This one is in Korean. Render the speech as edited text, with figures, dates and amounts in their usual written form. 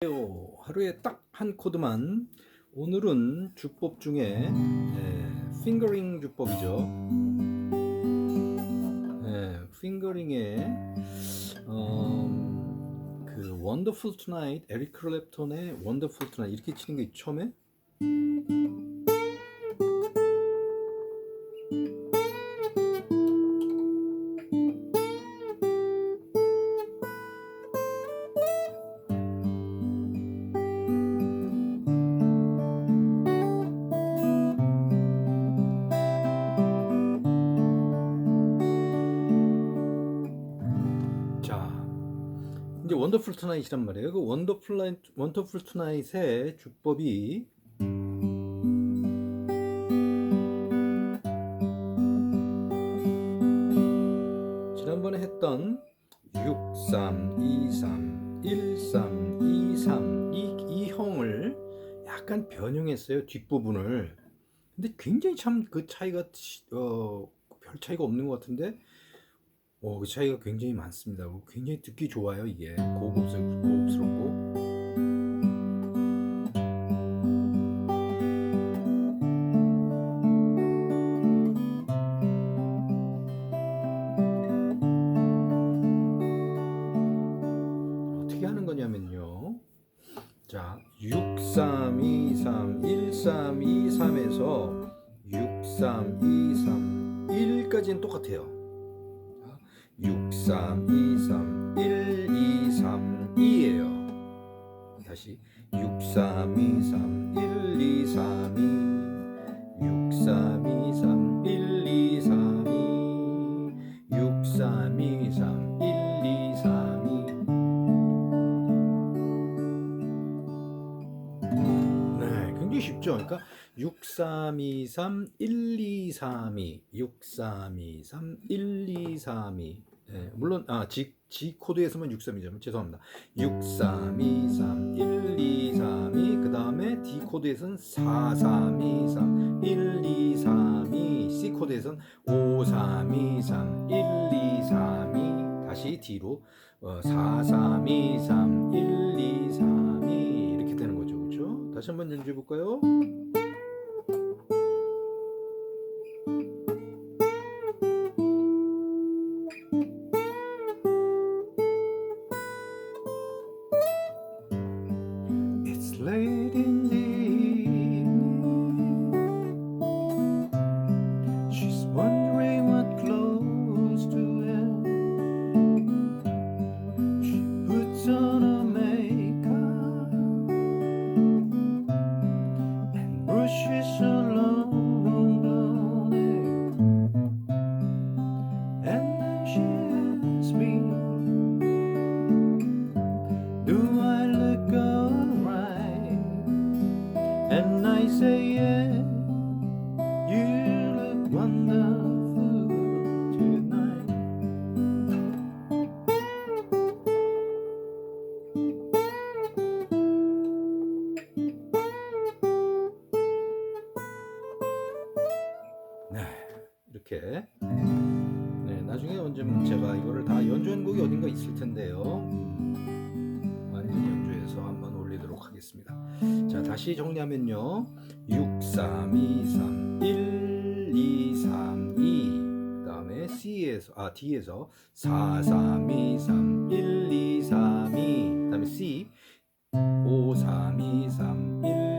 하루에 딱 한 코드만. 오늘은 주법 중에 핑거링 주법이죠. 핑거링의 그 원더풀 투나잇, 에릭 클랩톤의 원더풀 투나잇 이렇게 치는 게 처음에 이제 원더풀 투나잇이란 말이에요. 그 원더풀 투나잇의 주법이 지난번에 했던 6, 3, 2, 3, 1, 3, 2, 3 이 형을 약간 변형했어요. 뒷부분을. 근데 굉장히 참 그 차이가 별 차이가 없는 것 같은데 그 차이가 굉장히 많습니다. 굉장히 듣기 좋아요. 이게 고급스럽고. 어떻게 하는 거냐면요. 자, 6, 3, 2, 3, 1, 3, 2, 3에서 6, 3, 2, 3, 1까지는 똑같아요. 6, 3, 2, 3, 1, 2, 3, 2예요. 다시 6, 3, 2, 3, 1, 2, 3, 2 6, 3, 2, 3, 1, 2, 3, 2 6, 3, 2, 3, 1, 2, 3, 2 네, 굉장히 쉽죠. 그러니까 6, 3, 2, 3, 1, 2, 3, 2 6, 3, 2, 3, 1, 2, 3, 2 물론 G 코드에서만 6, 3이죠. 죄송합니다. 6, 3, 2, 3, 1, 2, 3, 2 그 다음에 D 코드에서는 4, 3, 2, 3, 1, 2, 3, 2 C 코드에서는 5, 3, 2, 3, 1, 2, 3, 2 다시 D로 4, 3, 2, 3, 1, 2, 3, 2 이렇게 되는 거죠. 그렇죠? 다시 한번 연주해 볼까요? It's late in the evening. She's wondering what clothes to wear. She puts on her makeup and brushes her long blonde hair. And then she asks me, do I look alright? And I say, yeah, you look wonderful tonight. 네, 이렇게. 네, 나중에 언제 제가 이거를 다 연주한 곡이 어딘가 있을 텐데요. 완전히 연주해서 한번 올리도록 하겠습니다. 자, 다시 정리하면요. 6, 3, 2, 3, 1, 2, 3, 2. 그 다음에 D에서 4, 3, 2, 3, 1, 2, 3, 2. 그 다음에 C 5, 3, 2, 3, 1,